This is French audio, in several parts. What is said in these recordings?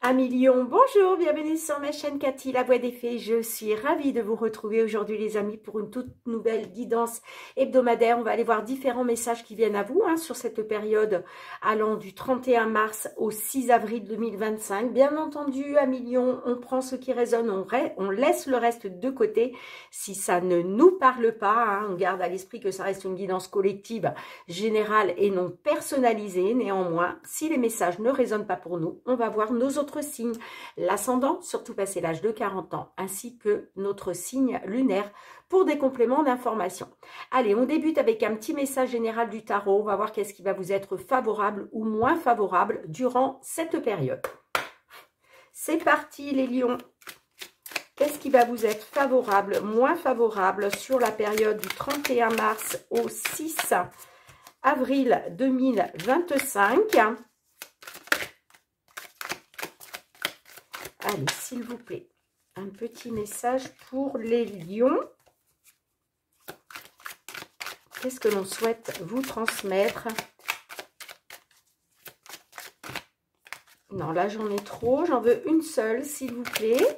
Amis Lion, bonjour, bienvenue sur ma chaîne Cathy, la voix des fées. Je suis ravie de vous retrouver aujourd'hui les amis pour une toute nouvelle guidance hebdomadaire. On va aller voir différents messages qui viennent à vous sur cette période allant du 31 mars au 6 avril 2025. Bien entendu, amis Lion, on prend ce qui résonne, on laisse le reste de côté. Si ça ne nous parle pas, on garde à l'esprit que ça reste une guidance collective, générale et non personnalisée. Néanmoins, si les messages ne résonnent pas pour nous, on va voir nos autres signes, l'ascendant, surtout passé l'âge de 40 ans, ainsi que notre signe lunaire pour des compléments d'information. Allez, on débute avec un petit message général du tarot. On va voir qu'est-ce qui va vous être favorable ou moins favorable durant cette période. C'est parti les lions. Qu'est-ce qui va vous être favorable, moins favorable sur la période du 31 mars au 6 avril 2025? Allez, s'il vous plaît, un petit message pour les lions. Qu'est-ce que l'on souhaite vous transmettre? Non, là, j'en ai trop. J'en veux une seule, s'il vous plaît.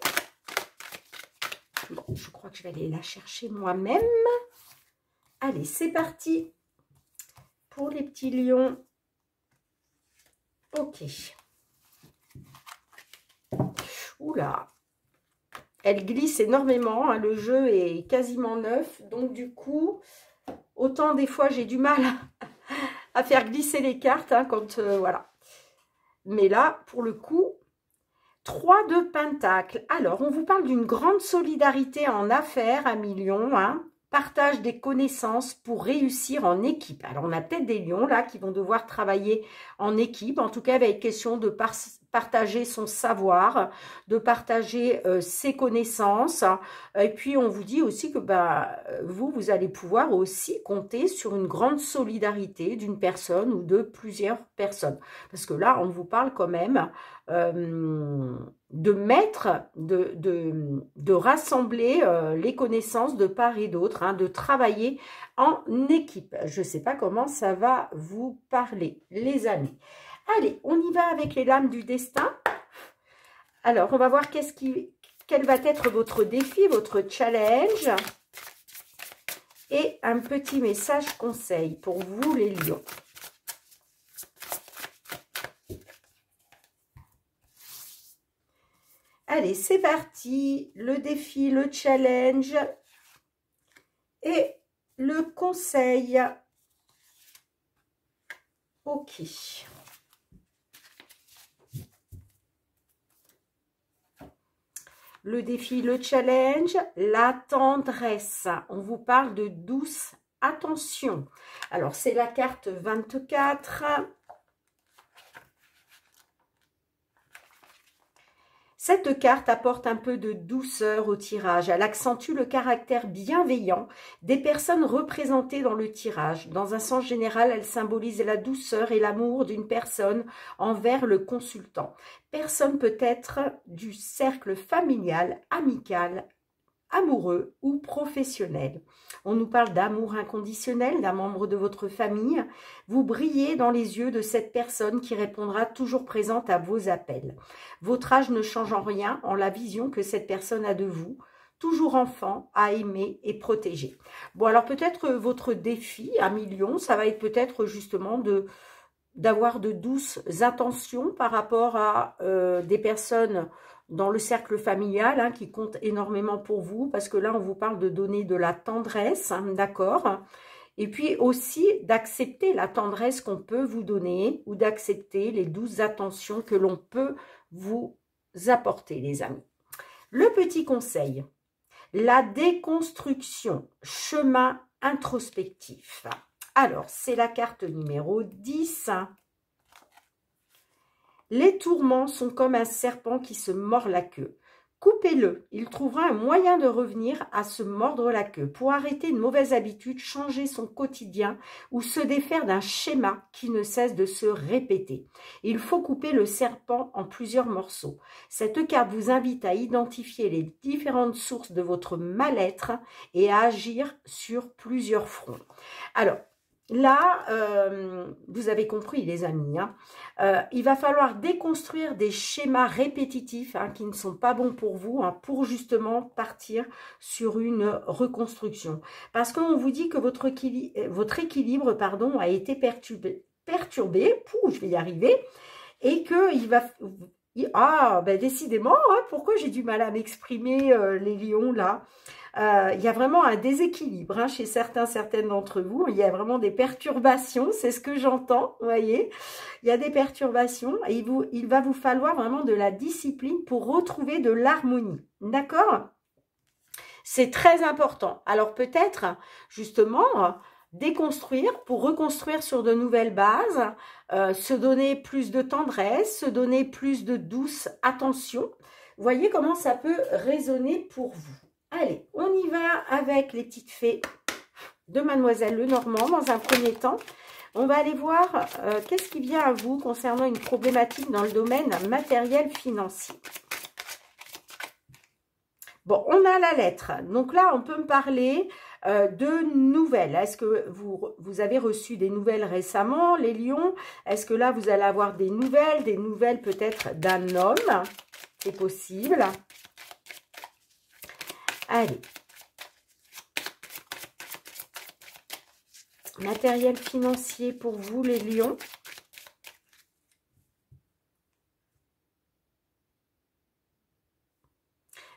Bon, je crois que je vais aller la chercher moi-même. Allez, c'est parti pour les petits lions. Ok. Oula, elle glisse énormément, le jeu est quasiment neuf, donc du coup, autant des fois j'ai du mal à faire glisser les cartes, quand, voilà. Mais là, pour le coup, 3 de Pentacle. Alors, on vous parle d'une grande solidarité en affaires, amis lions, partage des connaissances pour réussir en équipe. Alors, on a peut-être des lions là qui vont devoir travailler en équipe. En tout cas, il va être question de partager son savoir, de partager ses connaissances. Et puis, on vous dit aussi que vous allez pouvoir aussi compter sur une grande solidarité d'une personne ou de plusieurs personnes. Parce que là, on vous parle quand même de rassembler les connaissances de part et d'autre, de travailler en équipe. Je ne sais pas comment ça va vous parler, les amis. Allez, on y va avec les lames du destin. Alors, on va voir quel va être votre défi, votre challenge. Et un petit message conseil pour vous, les lions. Allez, c'est parti. Le défi, le challenge et le conseil. Ok. Le défi, le challenge, la tendresse. On vous parle de douce attention. Alors, c'est la carte 24. Cette carte apporte un peu de douceur au tirage. Elle accentue le caractère bienveillant des personnes représentées dans le tirage. Dans un sens général, elle symbolise la douceur et l'amour d'une personne envers le consultant. Personne peut être du cercle familial, amical, amoureux ou professionnel. On nous parle d'amour inconditionnel d'un membre de votre famille. Vous brillez dans les yeux de cette personne qui répondra toujours présente à vos appels. Votre âge ne change en rien en la vision que cette personne a de vous. Toujours enfant, à aimer et protéger. Bon, alors peut-être votre défi, amis lions, ça va être peut-être justement d'avoir de douces intentions par rapport à des personnes dans le cercle familial qui comptent énormément pour vous, parce que là, on vous parle de donner de la tendresse, d'accord? Et puis aussi d'accepter la tendresse qu'on peut vous donner ou d'accepter les douces attentions que l'on peut vous apporter, les amis. Le petit conseil, la déconstruction, chemin introspectif. Alors, c'est la carte numéro 10. Les tourments sont comme un serpent qui se mord la queue. Coupez-le, il trouvera un moyen de revenir à se mordre la queue. Pour arrêter une mauvaise habitude, changer son quotidien ou se défaire d'un schéma qui ne cesse de se répéter. Il faut couper le serpent en plusieurs morceaux. Cette carte vous invite à identifier les différentes sources de votre mal-être et à agir sur plusieurs fronts. Alors, là, vous avez compris les amis, hein, il va falloir déconstruire des schémas répétitifs hein, qui ne sont pas bons pour vous, hein, pour justement partir sur une reconstruction. Parce qu'on vous dit que votre équilibre pardon, a été perturbé, je vais y arriver, et qu'il va... Ah, ben décidément, hein, pourquoi j'ai du mal à m'exprimer, les lions, là il y a vraiment un déséquilibre hein, chez certaines d'entre vous. Il y a vraiment des perturbations, c'est ce que j'entends, vous voyez. Il y a des perturbations et il va vous falloir vraiment de la discipline pour retrouver de l'harmonie. D'accord? C'est très important. Alors peut-être, justement, déconstruire pour reconstruire sur de nouvelles bases, se donner plus de tendresse, se donner plus de douce attention. Vous voyez comment ça peut résonner pour vous. Allez, on y va avec les petites fées de Mademoiselle Lenormand dans un premier temps. On va aller voir qu'est-ce qui vient à vous concernant une problématique dans le domaine matériel financier. Bon, on a la lettre. Donc là, on peut me parler de nouvelles. Est-ce que vous avez reçu des nouvelles récemment, les lions? Est-ce que là, vous allez avoir des nouvelles peut-être d'un homme? C'est possible. Allez. Matériel financier pour vous, les lions.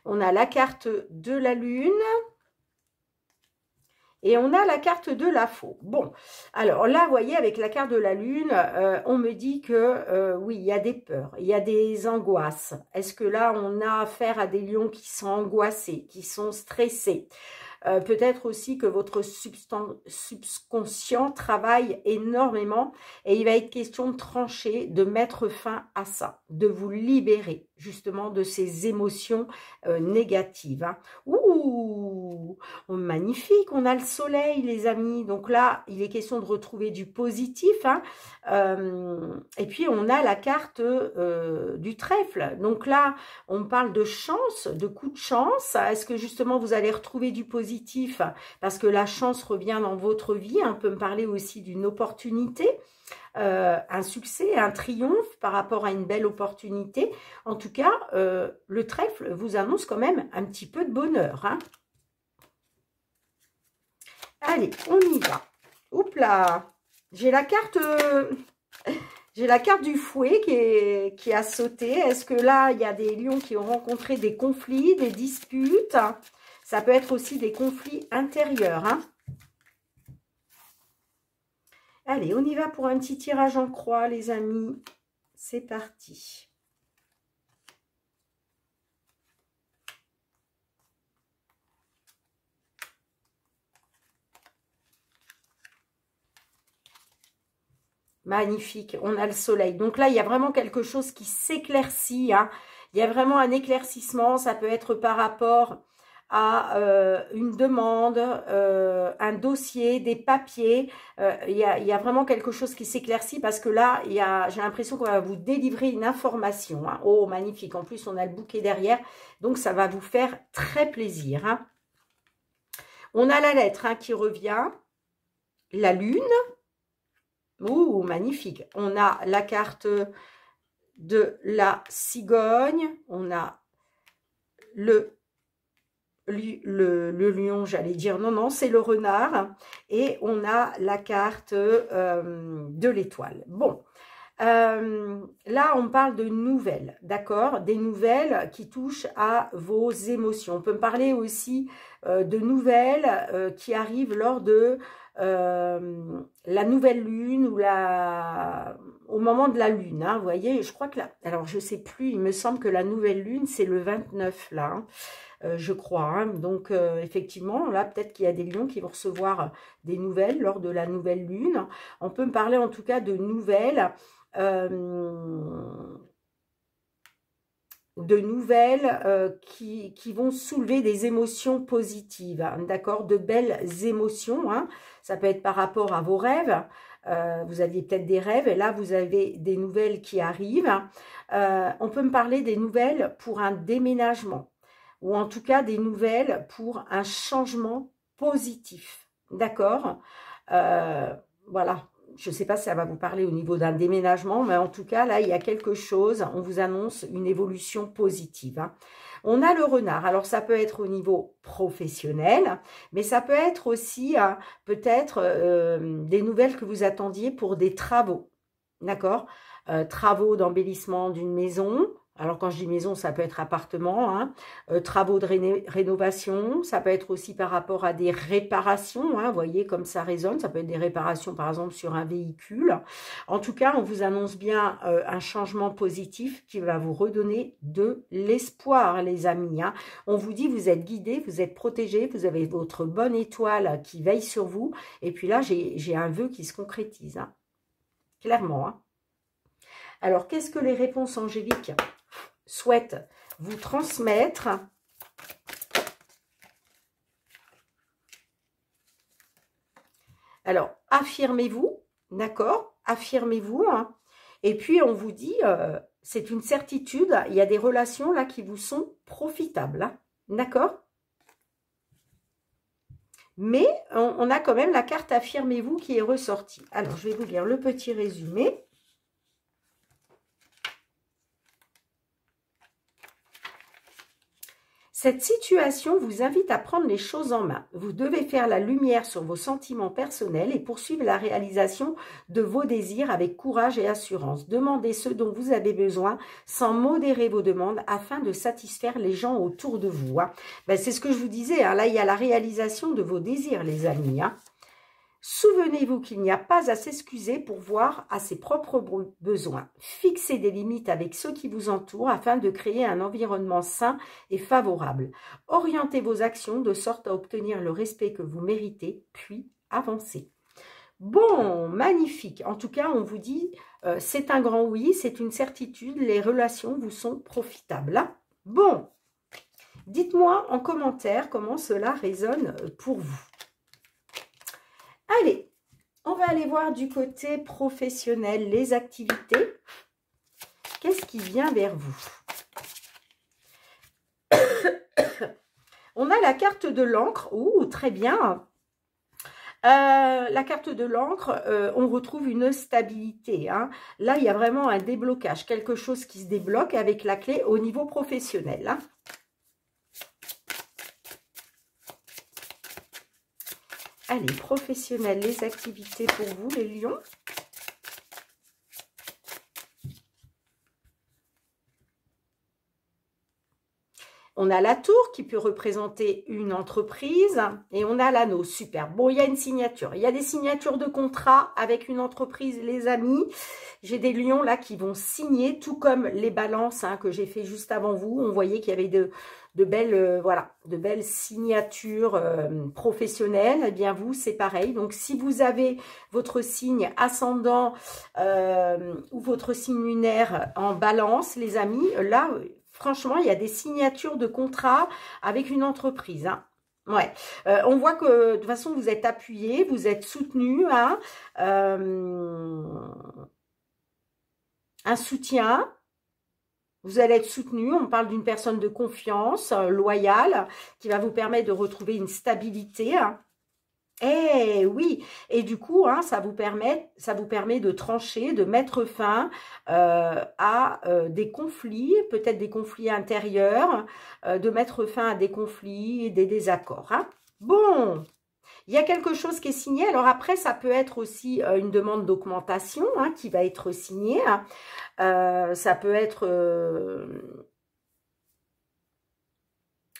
On a la carte de la lune. Et on a la carte de la faux. Bon, alors là, vous voyez, avec la carte de la lune, on me dit que oui, il y a des peurs, il y a des angoisses. Est-ce que là, on a affaire à des lions qui sont angoissés, qui sont stressés? Peut-être aussi que votre subconscient travaille énormément et il va être question de trancher, de mettre fin à ça, de vous libérer justement de ces émotions négatives. Hein. Ouh, oh, magnifique, on a le soleil les amis, donc là il est question de retrouver du positif. Hein. Et puis on a la carte du trèfle, donc là on parle de chance, de coup de chance. Est-ce que justement vous allez retrouver du positif parce que la chance revient dans votre vie? On peut me parler aussi d'une opportunité, un succès, un triomphe par rapport à une belle opportunité. En tout cas, le trèfle vous annonce quand même un petit peu de bonheur. Hein. Allez, on y va. Oups là, j'ai la carte... J'ai la carte du fouet qui a sauté. Est-ce que là, il y a des lions qui ont rencontré des conflits, des disputes? Ça peut être aussi des conflits intérieurs. Hein. Allez, on y va pour un petit tirage en croix, les amis. C'est parti. Magnifique, on a le soleil. Donc là, il y a vraiment quelque chose qui s'éclaircit. Hein. Il y a vraiment un éclaircissement. Ça peut être par rapport à une demande, un dossier, des papiers. Il y a vraiment quelque chose qui s'éclaircit parce que là, j'ai l'impression qu'on va vous délivrer une information. Hein. Oh, magnifique. En plus, on a le bouquet derrière. Donc, ça va vous faire très plaisir. Hein. On a la lettre hein, qui revient. La lune. Ouh, magnifique. On a la carte de la cigogne. On a le lion, j'allais dire. Non, c'est le renard. Et on a la carte de l'étoile. Bon. Là, on parle de nouvelles, d'accord? Des nouvelles qui touchent à vos émotions. On peut me parler aussi de nouvelles qui arrivent lors de la nouvelle lune ou au moment de la lune. Hein, vous voyez, je crois que là, alors je sais plus, il me semble que la nouvelle lune, c'est le 29 là. Hein. Je crois. Hein. Donc, effectivement, là, peut-être qu'il y a des lions qui vont recevoir des nouvelles lors de la nouvelle lune. On peut me parler en tout cas de nouvelles qui vont soulever des émotions positives, hein, d'accord, de belles émotions. Hein. Ça peut être par rapport à vos rêves. Vous aviez peut-être des rêves et là, vous avez des nouvelles qui arrivent. On peut me parler des nouvelles pour un déménagement ou en tout cas des nouvelles pour un changement positif, d'accord. voilà, je ne sais pas si ça va vous parler au niveau d'un déménagement, mais en tout cas, là, il y a quelque chose, on vous annonce une évolution positive, hein. On a le renard, alors ça peut être au niveau professionnel, mais ça peut être aussi peut-être des nouvelles que vous attendiez pour des travaux, d'accord? Travaux d'embellissement d'une maison. Alors, quand je dis maison, ça peut être appartement, hein. Travaux de rénovation, ça peut être aussi par rapport à des réparations, hein. Vous voyez comme ça résonne, ça peut être des réparations, par exemple, sur un véhicule. En tout cas, on vous annonce bien un changement positif qui va vous redonner de l'espoir, les amis, hein. On vous dit, vous êtes guidés, vous êtes protégés, vous avez votre bonne étoile qui veille sur vous. Et puis là, j'ai un vœu qui se concrétise, hein. Clairement, hein. Alors, qu'est-ce que les réponses angéliques souhaitent vous transmettre? Alors, affirmez-vous, d'accord? Affirmez-vous, hein. Et puis, on vous dit, c'est une certitude, il y a des relations là qui vous sont profitables, hein, d'accord? Mais on a quand même la carte affirmez-vous qui est ressortie. Alors, je vais vous lire le petit résumé. Cette situation vous invite à prendre les choses en main. Vous devez faire la lumière sur vos sentiments personnels et poursuivre la réalisation de vos désirs avec courage et assurance. Demandez ce dont vous avez besoin sans modérer vos demandes afin de satisfaire les gens autour de vous, hein. Ben, c'est ce que je vous disais, hein. Là, il y a la réalisation de vos désirs, les amis, hein. Souvenez-vous qu'il n'y a pas à s'excuser pour voir à ses propres besoins. Fixez des limites avec ceux qui vous entourent afin de créer un environnement sain et favorable. Orientez vos actions de sorte à obtenir le respect que vous méritez, puis avancez. Bon, magnifique. En tout cas, on vous dit, c'est un grand oui, c'est une certitude, les relations vous sont profitables, hein. Bon, dites-moi en commentaire comment cela résonne pour vous. Allez, on va aller voir du côté professionnel, les activités. Qu'est-ce qui vient vers vous? On a la carte de l'encre. Ouh, très bien. La carte de l'encre, on retrouve une stabilité, hein. Là, il y a vraiment un déblocage, quelque chose qui se débloque avec la clé au niveau professionnel, hein. Allez, professionnel, les activités pour vous, les lions. On a la tour qui peut représenter une entreprise et on a l'anneau, super. Bon, il y a une signature. Il y a des signatures de contrat avec une entreprise, les amis. J'ai des lions là qui vont signer, tout comme les balances, hein, que j'ai fait juste avant vous. On voyait qu'il y avait de belles, voilà, de belles signatures professionnelles. Eh bien, vous, c'est pareil. Donc, si vous avez votre signe ascendant ou votre signe lunaire en balance, les amis, là, franchement, il y a des signatures de contrat avec une entreprise, hein. Ouais, on voit que de toute façon, vous êtes appuyé, vous êtes soutenu, hein, un soutien. Vous allez être soutenu, on parle d'une personne de confiance, loyale, qui va vous permettre de retrouver une stabilité, hein. Eh oui, et du coup, hein, ça vous permet de trancher, de mettre fin à des conflits, peut-être des conflits intérieurs, de mettre fin à des conflits et des désaccords, hein. Bon, il y a quelque chose qui est signé. Alors après, ça peut être aussi une demande d'augmentation, hein, qui va être signée, hein. Ça peut être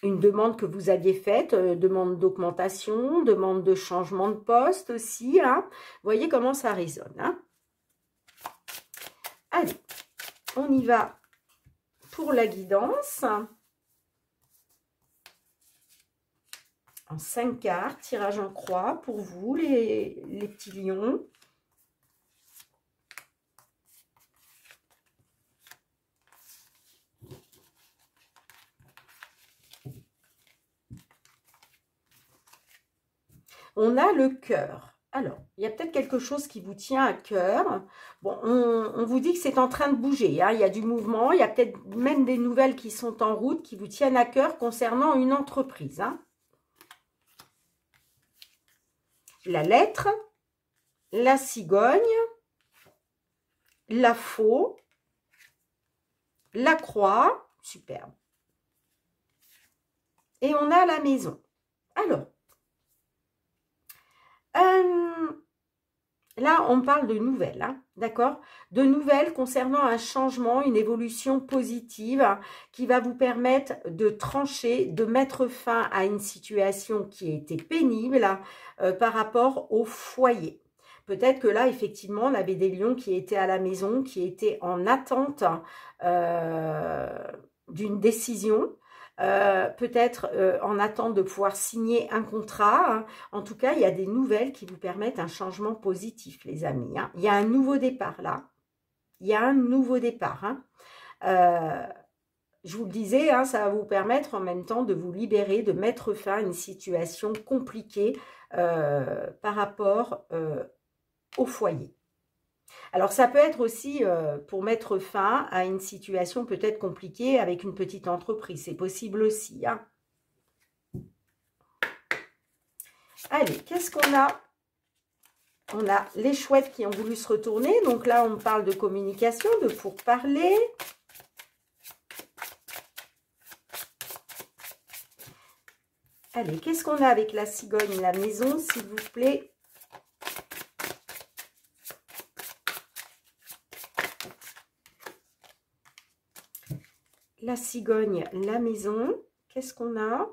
une demande que vous aviez faite, demande d'augmentation, demande de changement de poste aussi, hein. Vous voyez comment ça résonne, hein. Allez, on y va pour la guidance. En 5 cartes, tirage en croix pour vous, les petits lions. On a le cœur. Alors, il y a peut-être quelque chose qui vous tient à cœur. Bon, on vous dit que c'est en train de bouger, hein. Il y a du mouvement, il y a peut-être même des nouvelles qui sont en route, qui vous tiennent à cœur concernant une entreprise, hein. La lettre, la cigogne, la faux, la croix, superbe. Et on a la maison. Alors, là, on parle de nouvelles, hein, d'accord? De nouvelles concernant un changement, une évolution positive qui va vous permettre de trancher, de mettre fin à une situation qui était pénible par rapport au foyer. Peut-être que là, effectivement, on avait des lions qui étaient à la maison, qui étaient en attente d'une décision. Peut-être en attente de pouvoir signer un contrat. Hein. En tout cas, il y a des nouvelles qui vous permettent un changement positif, les amis. Hein. Il y a un nouveau départ là. Il y a un nouveau départ. Hein. Je vous le disais, hein, ça va vous permettre en même temps de vous libérer, de mettre fin à une situation compliquée par rapport au foyer. Alors, ça peut être aussi pour mettre fin à une situation peut-être compliquée avec une petite entreprise. C'est possible aussi. Hein. Allez, qu'est-ce qu'on a? On a les chouettes qui ont voulu se retourner. Donc là, on parle de communication, de pourparler. Allez, qu'est-ce qu'on a avec la cigogne, la maison, s'il vous plaît? La cigogne, la maison. Qu'est-ce qu'on a?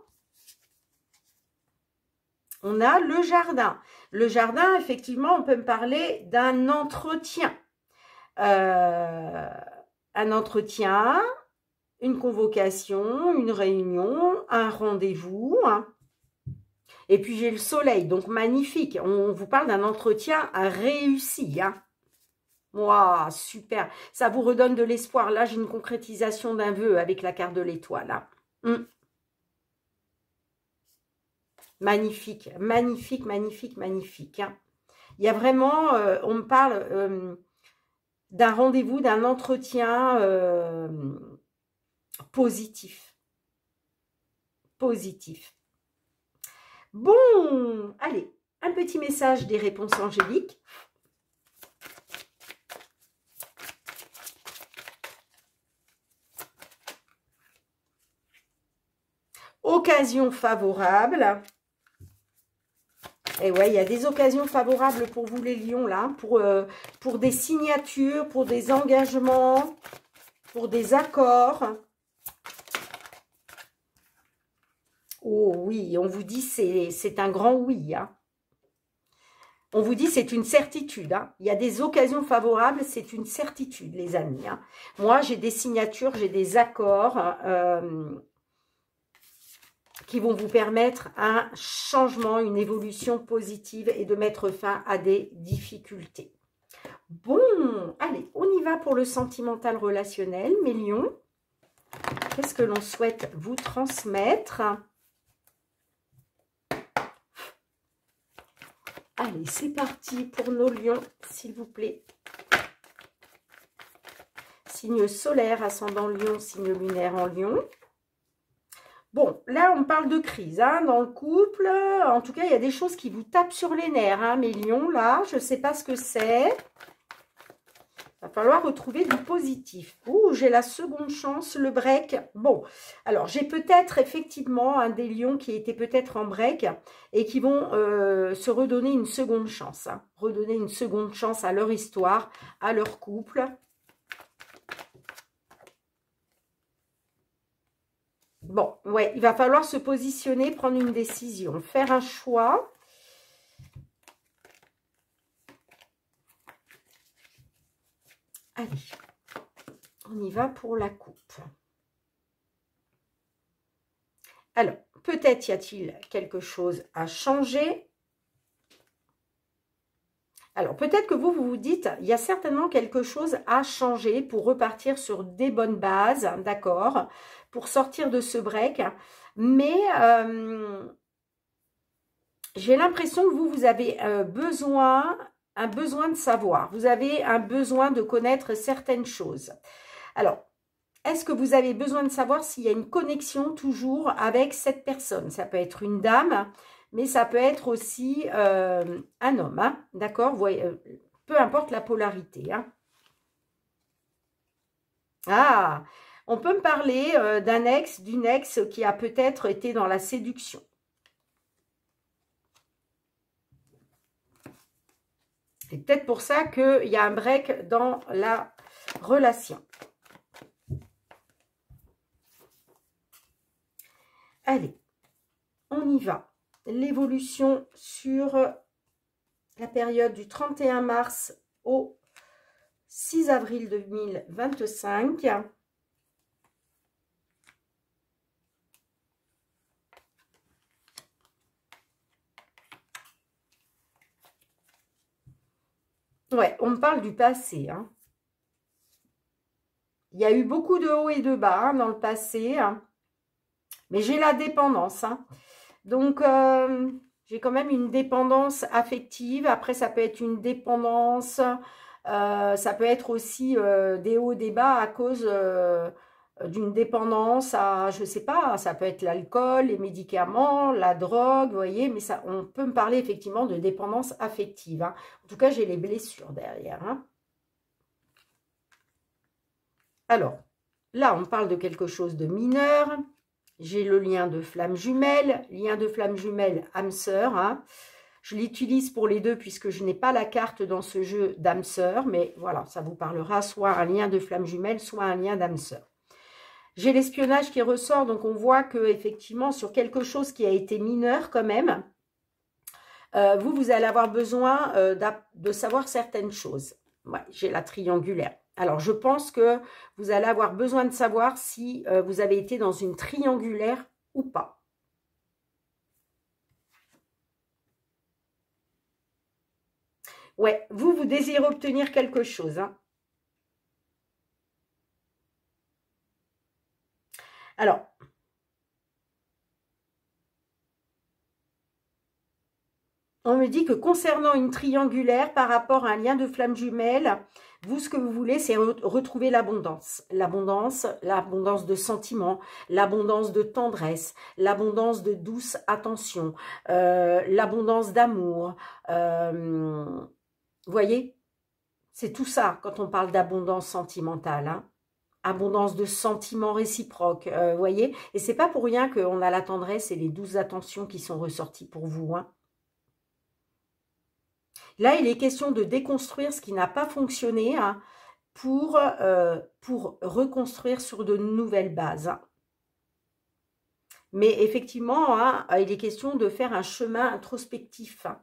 On a le jardin. Le jardin, effectivement, on peut me parler d'un entretien. Un entretien, une convocation, une réunion, un rendez-vous. Hein. Et puis, j'ai le soleil, donc magnifique. On vous parle d'un entretien réussi. Hein. Waouh, super. Ça vous redonne de l'espoir. Là, j'ai une concrétisation d'un vœu avec la carte de l'étoile. Hein. Magnifique, magnifique, magnifique, magnifique. Hein. Il y a vraiment, on me parle d'un rendez-vous, d'un entretien positif. Positif. Bon, allez, un petit message des réponses angéliques. Occasion favorable. Et ouais, il y a des occasions favorables pour vous les lions là, pour des signatures, pour des engagements, pour des accords. Oh oui, on vous dit c'est un grand oui. Hein. On vous dit c'est une certitude. Hein. Il y a des occasions favorables, c'est une certitude les amis. Hein. Moi j'ai des signatures, j'ai des accords qui vont vous permettre un changement, une évolution positive et de mettre fin à des difficultés. Bon, allez, on y va pour le sentimental relationnel, mes lions. Qu'est-ce que l'on souhaite vous transmettre? Allez, c'est parti pour nos lions, s'il vous plaît. Signe solaire, ascendant lion, signe lunaire en lion. Bon, là, on parle de crise hein, dans le couple. En tout cas, il y a des choses qui vous tapent sur les nerfs, hein, mes lions, là. Je ne sais pas ce que c'est. Il va falloir retrouver du positif. Ouh, j'ai la seconde chance, le break. Bon, alors, j'ai peut-être effectivement un des lions qui était peut-être en break et qui vont se redonner une seconde chance. Hein, redonner une seconde chance à leur histoire, à leur couple. Bon, ouais, il va falloir se positionner, prendre une décision, faire un choix. Allez, on y va pour la coupe. Alors, peut-être y a-t-il quelque chose à changer. Alors, peut-être que vous vous dites, il y a certainement quelque chose à changer pour repartir sur des bonnes bases, d'accord, pour sortir de ce break. Mais j'ai l'impression que vous avez un besoin de savoir. Vous avez un besoin de connaître certaines choses. Alors, est-ce que vous avez besoin de savoir s'il y a une connexion toujours avec cette personne? Ça peut être une dame, mais ça peut être aussi un homme, hein, d'accord? Peu importe la polarité, hein. Ah, on peut me parler d'un ex, d'une ex qui a peut-être été dans la séduction. C'est peut-être pour ça qu'il y a un break dans la relation. Allez, on y va. L'évolution sur la période du 31 mars au 6 avril 2025. Ouais, on me parle du passé, hein. Il y a eu beaucoup de hauts et de bas, hein, dans le passé, hein. Mais j'ai la dépendance, hein. Donc, j'ai quand même une dépendance affective. Après, ça peut être une dépendance, ça peut être aussi des hauts, des bas à cause d'une dépendance à, je sais pas, ça peut être l'alcool, les médicaments, la drogue, vous voyez, mais ça, on peut me parler effectivement de dépendance affective, hein. En tout cas, j'ai les blessures derrière, hein. Alors, là, on parle de quelque chose de mineur. J'ai le lien de flamme jumelle, âme sœur, hein. Je l'utilise pour les deux puisque je n'ai pas la carte dans ce jeu d'âme sœur, mais voilà, ça vous parlera soit un lien de flamme jumelle, soit un lien d'âme sœur. J'ai l'espionnage qui ressort, donc on voit que effectivement sur quelque chose qui a été mineur quand même, vous allez avoir besoin de savoir certaines choses. Ouais, j'ai la triangulaire. Alors, je pense que vous allez avoir besoin de savoir si vous avez été dans une triangulaire ou pas. Ouais, vous désirez obtenir quelque chose, hein. Alors, on me dit que concernant une triangulaire par rapport à un lien de flamme jumelle, vous, ce que vous voulez, c'est retrouver l'abondance. L'abondance de sentiments, l'abondance de tendresse, l'abondance de douce attention, l'abondance d'amour. Vous voyez, c'est tout ça quand on parle d'abondance sentimentale, hein. Abondance de sentiments réciproques, vous voyez. Et c'est pas pour rien qu'on a la tendresse et les douces attentions qui sont ressorties pour vous, hein. Là, il est question de déconstruire ce qui n'a pas fonctionné, hein, pour reconstruire sur de nouvelles bases, hein. Mais effectivement, hein, il est question de faire un chemin introspectif, hein.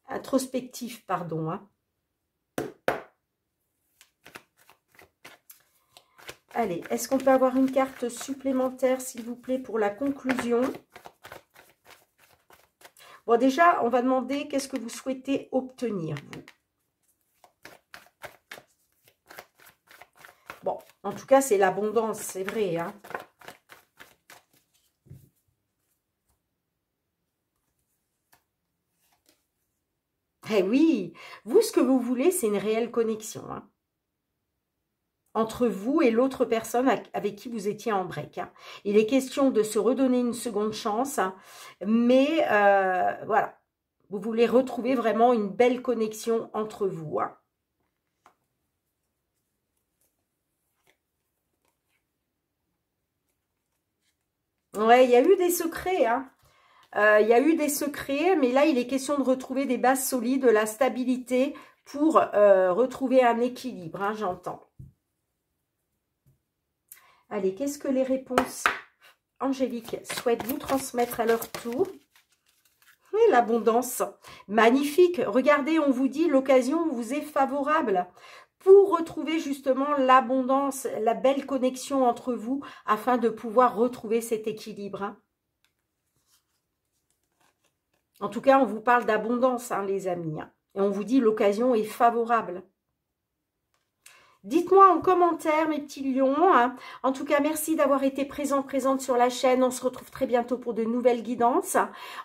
Introspectif, pardon, hein. Allez, est-ce qu'on peut avoir une carte supplémentaire, s'il vous plaît, pour la conclusion ? Bon, déjà, on va demander qu'est-ce que vous souhaitez obtenir, vous. Bon, en tout cas, c'est l'abondance, c'est vrai, hein. Eh oui, vous, ce que vous voulez, c'est une réelle connexion, hein, entre vous et l'autre personne avec qui vous étiez en break, hein. Il est question de se redonner une seconde chance, hein, mais voilà, vous voulez retrouver vraiment une belle connexion entre vous, hein. Ouais, il y a eu des secrets, hein. Il y a eu des secrets, mais là, il est question de retrouver des bases solides, de la stabilité pour retrouver un équilibre, hein, j'entends. Allez, qu'est-ce que les réponses angéliques souhaitent vous transmettre à leur tour? Et l'abondance, magnifique. Regardez, on vous dit, l'occasion vous est favorable pour retrouver justement l'abondance, la belle connexion entre vous afin de pouvoir retrouver cet équilibre, hein. En tout cas, on vous parle d'abondance, hein, les amis, hein. Et on vous dit l'occasion est favorable. Dites-moi en commentaire, mes petits lions. Hein. En tout cas, merci d'avoir été présente sur la chaîne. On se retrouve très bientôt pour de nouvelles guidances.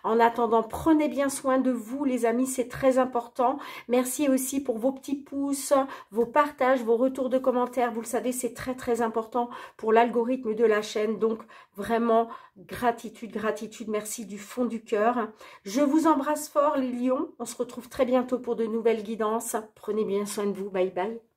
En attendant, prenez bien soin de vous, les amis, c'est très important. Merci aussi pour vos petits pouces, vos partages, vos retours de commentaires. Vous le savez, c'est très important pour l'algorithme de la chaîne. Donc, vraiment, gratitude, gratitude. Merci du fond du cœur. Je vous embrasse fort, les lions. On se retrouve très bientôt pour de nouvelles guidances. Prenez bien soin de vous. Bye bye.